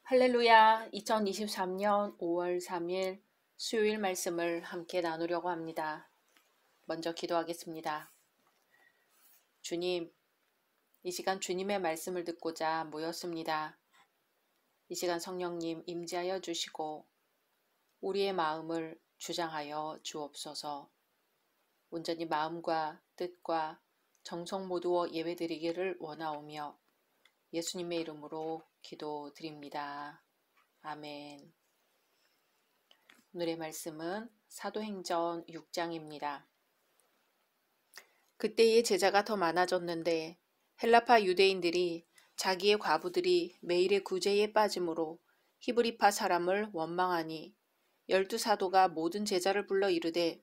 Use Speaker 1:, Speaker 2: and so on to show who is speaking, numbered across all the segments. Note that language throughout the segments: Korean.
Speaker 1: 할렐루야, 2023년 5월 3일 수요일 말씀을 함께 나누려고 합니다. 먼저 기도하겠습니다. 주님, 이 시간 주님의 말씀을 듣고자 모였습니다. 이 시간 성령님 임재하여 주시고 우리의 마음을 주장하여 주옵소서. 온전히 마음과 뜻과 정성 모두어 예배드리기를 원하오며 예수님의 이름으로 기도드립니다. 아멘. 오늘의 말씀은 사도행전 6장입니다. 그때의 제자가 더 많아졌는데 헬라파 유대인들이 자기의 과부들이 매일의 구제에 빠짐으로 히브리파 사람을 원망하니 12사도가 모든 제자를 불러 이르되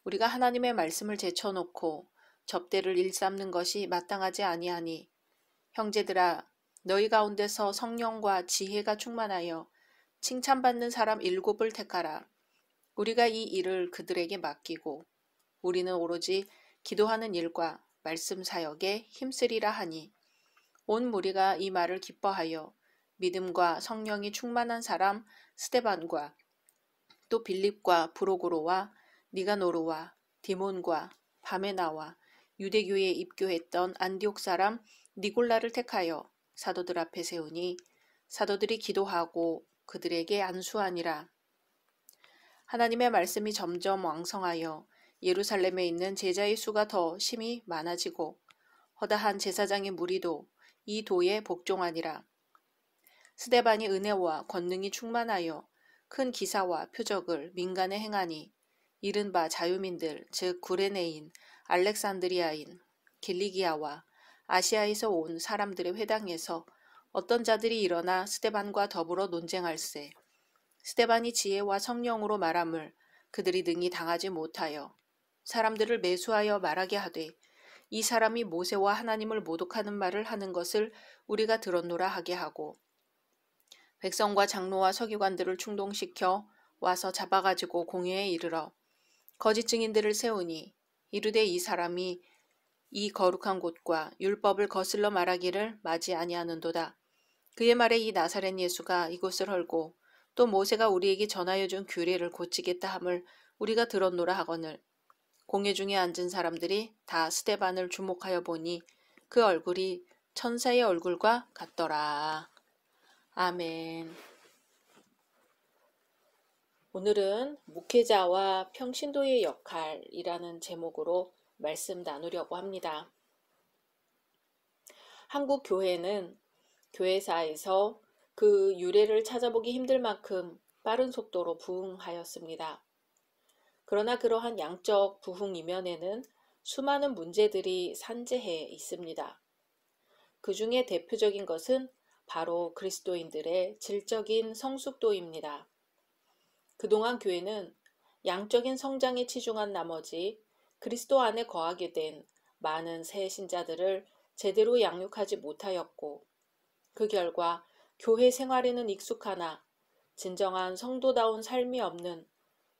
Speaker 1: 우리가 하나님의 말씀을 제쳐놓고 접대를 일삼는 것이 마땅하지 아니하니 형제들아 너희 가운데서 성령과 지혜가 충만하여 칭찬받는 사람 7을 택하라. 우리가 이 일을 그들에게 맡기고 우리는 오로지 기도하는 일과 말씀 사역에 힘쓰리라 하니 온 무리가 이 말을 기뻐하여 믿음과 성령이 충만한 사람 스데반과 또 빌립과 브로고로와 니가노르와 디몬과 바메나와 유대교에 입교했던 안디옥 사람 니골라를 택하여 사도들 앞에 세우니 사도들이 기도하고 그들에게 안수하니라. 하나님의 말씀이 점점 왕성하여 예루살렘에 있는 제자의 수가 더 심히 많아지고 허다한 제사장의 무리도 이 도에 복종하니라. 스데반이 은혜와 권능이 충만하여 큰 기사와 표적을 민간에 행하니 이른바 자유민들 즉 구레네인, 알렉산드리아인, 길리기아와 아시아에서 온 사람들의 회당에서 어떤 자들이 일어나 스데반과 더불어 논쟁할세. 스데반이 지혜와 성령으로 말함을 그들이 능히 당하지 못하여 사람들을 매수하여 말하게 하되 이 사람이 모세와 하나님을 모독하는 말을 하는 것을 우리가 들었노라 하게 하고 백성과 장로와 서기관들을 충동시켜 와서 잡아가지고 공회에 이르러 거짓 증인들을 세우니 이르되 이 사람이 이 거룩한 곳과 율법을 거슬러 말하기를 마지 아니하는도다. 그의 말에 이 나사렛 예수가 이곳을 헐고 또 모세가 우리에게 전하여 준 규례를 고치겠다 함을 우리가 들었노라 하거늘 공회 중에 앉은 사람들이 다 스데반을 주목하여 보니 그 얼굴이 천사의 얼굴과 같더라. 아멘. 오늘은 목회자와 평신도의 역할이라는 제목으로 말씀 나누려고 합니다. 한국 교회는 교회사에서 그 유래를 찾아보기 힘들 만큼 빠른 속도로 부흥하였습니다. 그러나 그러한 양적 부흥 이면에는 수많은 문제들이 산재해 있습니다. 그 중에 대표적인 것은 바로 그리스도인들의 질적인 성숙도입니다. 그동안 교회는 양적인 성장에 치중한 나머지 그리스도 안에 거하게 된 많은 새 신자들을 제대로 양육하지 못하였고 그 결과 교회 생활에는 익숙하나 진정한 성도다운 삶이 없는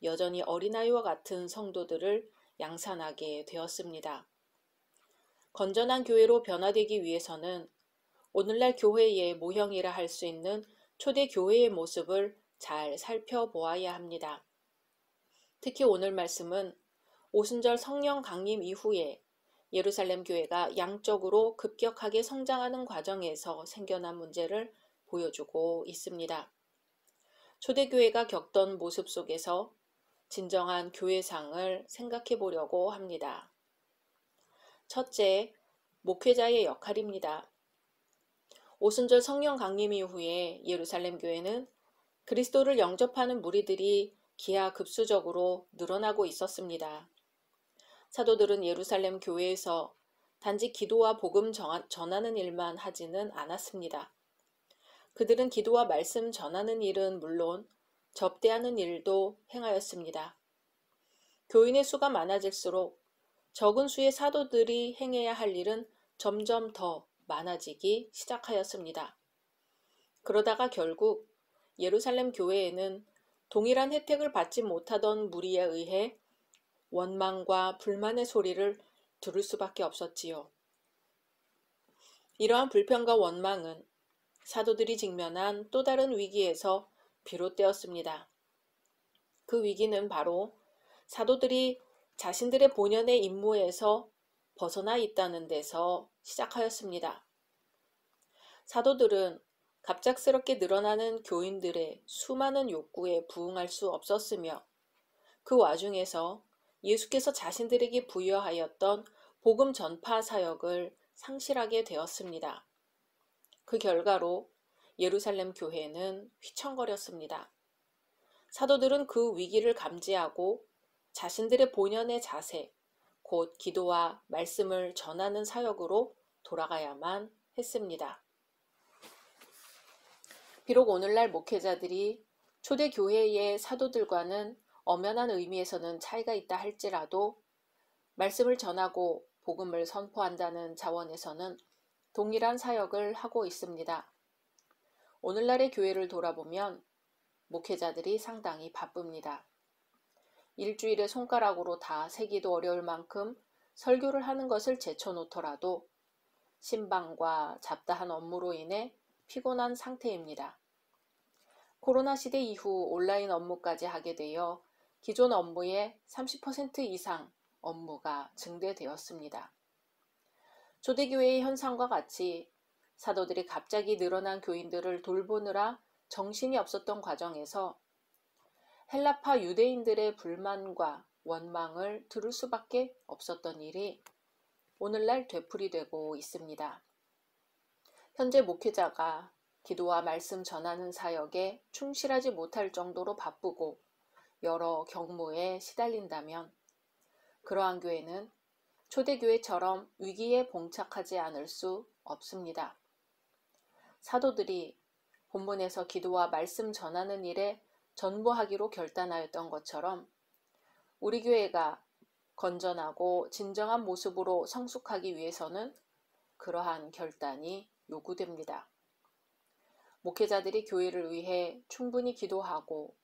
Speaker 1: 여전히 어린아이와 같은 성도들을 양산하게 되었습니다. 건전한 교회로 변화되기 위해서는 오늘날 교회의 모형이라 할 수 있는 초대 교회의 모습을 잘 살펴보아야 합니다. 특히 오늘 말씀은 오순절 성령 강림 이후에 예루살렘 교회가 양적으로 급격하게 성장하는 과정에서 생겨난 문제를 보여주고 있습니다. 초대교회가 겪던 모습 속에서 진정한 교회상을 생각해 보려고 합니다. 첫째, 목회자의 역할입니다. 오순절 성령 강림 이후에 예루살렘 교회는 그리스도를 영접하는 무리들이 기하급수적으로 늘어나고 있었습니다. 사도들은 예루살렘 교회에서 단지 기도와 복음 전하는 일만 하지는 않았습니다. 그들은 기도와 말씀 전하는 일은 물론 접대하는 일도 행하였습니다. 교인의 수가 많아질수록 적은 수의 사도들이 행해야 할 일은 점점 더 많아지기 시작하였습니다. 그러다가 결국 예루살렘 교회에는 동일한 혜택을 받지 못하던 무리에 의해 원망과 불만의 소리를 들을 수밖에 없었지요. 이러한 불평과 원망은 사도들이 직면한 또 다른 위기에서 비롯되었습니다. 그 위기는 바로 사도들이 자신들의 본연의 임무에서 벗어나 있다는 데서 시작하였습니다. 사도들은 갑작스럽게 늘어나는 교인들의 수많은 욕구에 부응할 수 없었으며 그 와중에서 예수께서 자신들에게 부여하였던 복음 전파 사역을 상실하게 되었습니다. 그 결과로 예루살렘 교회는 휘청거렸습니다. 사도들은 그 위기를 감지하고 자신들의 본연의 자세, 곧 기도와 말씀을 전하는 사역으로 돌아가야만 했습니다. 비록 오늘날 목회자들이 초대교회의 사도들과는 엄연한 의미에서는 차이가 있다 할지라도 말씀을 전하고 복음을 선포한다는 차원에서는 동일한 사역을 하고 있습니다. 오늘날의 교회를 돌아보면 목회자들이 상당히 바쁩니다. 일주일에 손가락으로 다 세기도 어려울 만큼 설교를 하는 것을 제쳐놓더라도 신방과 잡다한 업무로 인해 피곤한 상태입니다. 코로나 시대 이후 온라인 업무까지 하게 되어 기존 업무의 30% 이상 업무가 증대되었습니다. 초대교회의 현상과 같이 사도들이 갑자기 늘어난 교인들을 돌보느라 정신이 없었던 과정에서 헬라파 유대인들의 불만과 원망을 들을 수밖에 없었던 일이 오늘날 되풀이되고 있습니다. 현재 목회자가 기도와 말씀 전하는 사역에 충실하지 못할 정도로 바쁘고 여러 경무에 시달린다면 그러한 교회는 초대교회처럼 위기에 봉착하지 않을 수 없습니다. 사도들이 본문에서 기도와 말씀 전하는 일에 전부하기로 결단하였던 것처럼 우리 교회가 건전하고 진정한 모습으로 성숙하기 위해서는 그러한 결단이 요구됩니다. 목회자들이 교회를 위해 충분히 기도하고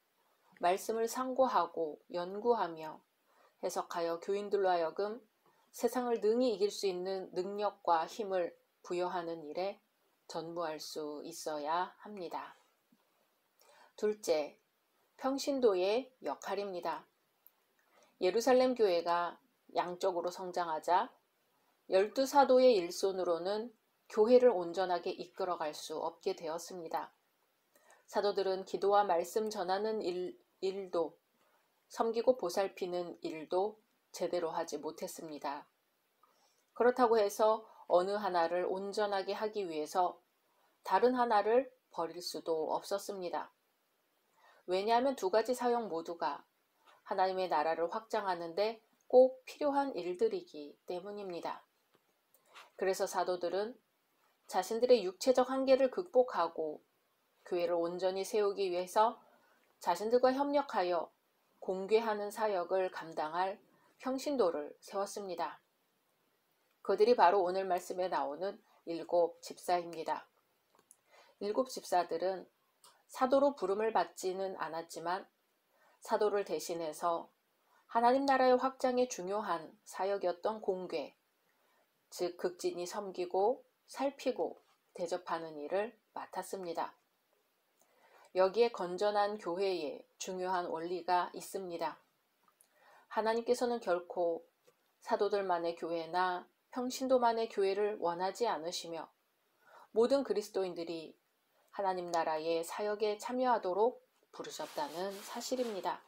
Speaker 1: 말씀을 상고하고 연구하며 해석하여 교인들로 하여금 세상을 능히 이길 수 있는 능력과 힘을 부여하는 일에 전무할 수 있어야 합니다. 둘째, 평신도의 역할입니다. 예루살렘 교회가 양적으로 성장하자 12사도의 일손으로는 교회를 온전하게 이끌어갈 수 없게 되었습니다. 사도들은 기도와 말씀 전하는 일도 섬기고 보살피는 일도 제대로 하지 못했습니다. 그렇다고 해서 어느 하나를 온전하게 하기 위해서 다른 하나를 버릴 수도 없었습니다. 왜냐하면 두 가지 사역 모두가 하나님의 나라를 확장하는데 꼭 필요한 일들이기 때문입니다. 그래서 사도들은 자신들의 육체적 한계를 극복하고 교회를 온전히 세우기 위해서 자신들과 협력하여 공궤하는 사역을 감당할 평신도를 세웠습니다. 그들이 바로 오늘 말씀에 나오는 7 집사입니다. 7 집사들은 사도로 부름을 받지는 않았지만 사도를 대신해서 하나님 나라의 확장에 중요한 사역이었던 공궤, 즉 극진히 섬기고 살피고 대접하는 일을 맡았습니다. 여기에 건전한 교회에 중요한 원리가 있습니다. 하나님께서는 결코 사도들만의 교회나 평신도만의 교회를 원하지 않으시며 모든 그리스도인들이 하나님 나라의 사역에 참여하도록 부르셨다는 사실입니다.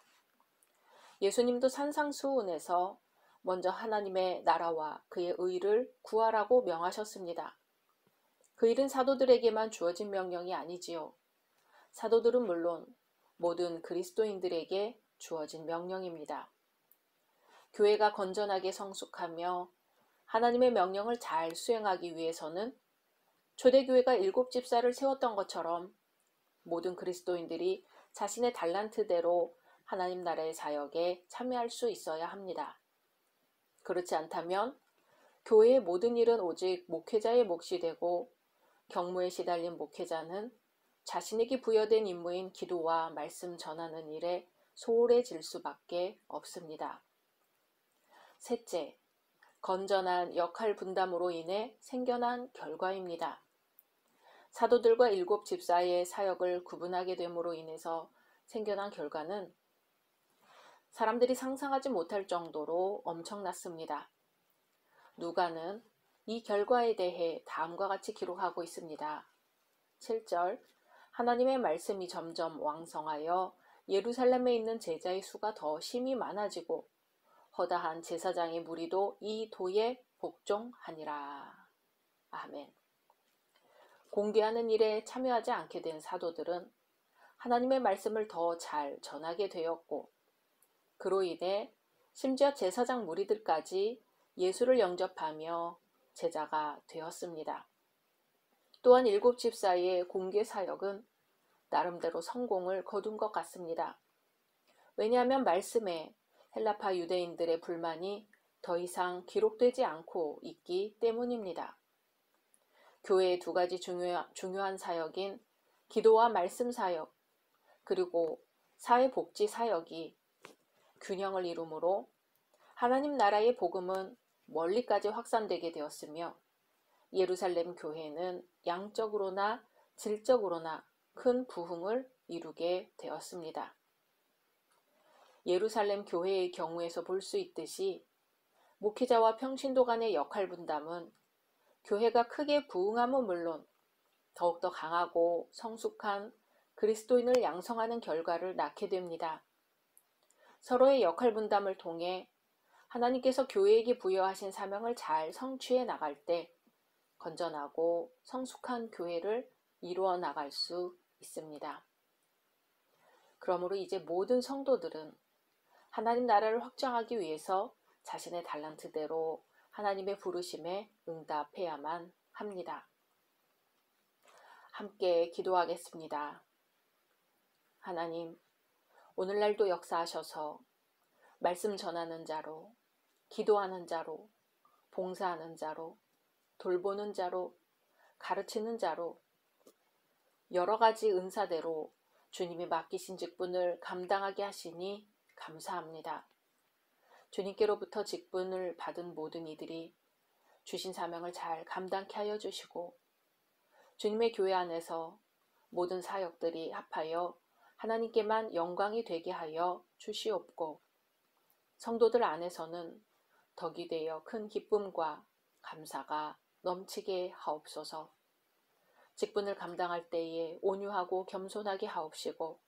Speaker 1: 예수님도 산상수훈에서 먼저 하나님의 나라와 그의 의를 구하라고 명하셨습니다. 그 일은 사도들에게만 주어진 명령이 아니지요. 사도들은 물론 모든 그리스도인들에게 주어진 명령입니다. 교회가 건전하게 성숙하며 하나님의 명령을 잘 수행하기 위해서는 초대교회가 7 집사를 세웠던 것처럼 모든 그리스도인들이 자신의 달란트대로 하나님 나라의 사역에 참여할 수 있어야 합니다. 그렇지 않다면 교회의 모든 일은 오직 목회자의 몫이 되고 경무에 시달린 목회자는 자신에게 부여된 임무인 기도와 말씀 전하는 일에 소홀해질 수밖에 없습니다. 셋째, 건전한 역할 분담으로 인해 생겨난 결과입니다. 사도들과 일곱 집사의 사역을 구분하게 됨으로 인해서 생겨난 결과는 사람들이 상상하지 못할 정도로 엄청났습니다. 누가는 이 결과에 대해 다음과 같이 기록하고 있습니다. 7절 하나님의 말씀이 점점 왕성하여 예루살렘에 있는 제자의 수가 더 심히 많아지고 허다한 제사장의 무리도 이 도에 복종하니라. 아멘. 공개하는 일에 참여하지 않게 된 사도들은 하나님의 말씀을 더 잘 전하게 되었고 그로 인해 심지어 제사장 무리들까지 예수를 영접하며 제자가 되었습니다. 또한 일곱 집사의 공개 사역은 나름대로 성공을 거둔 것 같습니다. 왜냐하면 말씀에 헬라파 유대인들의 불만이 더 이상 기록되지 않고 있기 때문입니다. 교회의 두 가지 중요한 사역인 기도와 말씀 사역, 그리고 사회복지 사역이 균형을 이루므로 하나님 나라의 복음은 멀리까지 확산되게 되었으며 예루살렘 교회는 양적으로나 질적으로나 큰 부흥을 이루게 되었습니다. 예루살렘 교회의 경우에서 볼 수 있듯이 목회자와 평신도 간의 역할 분담은 교회가 크게 부흥함은 물론 더욱더 강하고 성숙한 그리스도인을 양성하는 결과를 낳게 됩니다. 서로의 역할 분담을 통해 하나님께서 교회에게 부여하신 사명을 잘 성취해 나갈 때 건전하고 성숙한 교회를 이루어 나갈 수 있습니다. 그러므로 이제 모든 성도들은 하나님 나라를 확장하기 위해서 자신의 달란트대로 하나님의 부르심에 응답해야만 합니다. 함께 기도하겠습니다. 하나님, 오늘날도 역사하셔서 말씀 전하는 자로, 기도하는 자로, 봉사하는 자로, 돌보는 자로, 가르치는 자로 여러 가지 은사대로 주님이 맡기신 직분을 감당하게 하시니 감사합니다. 주님께로부터 직분을 받은 모든 이들이 주신 사명을 잘 감당케 하여 주시고 주님의 교회 안에서 모든 사역들이 합하여 하나님께만 영광이 되게 하여 주시옵고 성도들 안에서는 덕이 되어 큰 기쁨과 감사가 넘치게 하옵소서. 직분을 감당할 때에 온유하고 겸손하게 하옵시고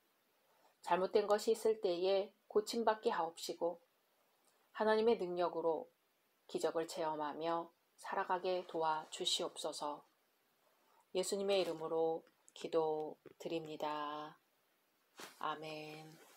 Speaker 1: 잘못된 것이 있을 때에 고침받게 하옵시고 하나님의 능력으로 기적을 체험하며 살아가게 도와주시옵소서. 예수님의 이름으로 기도드립니다. 아멘.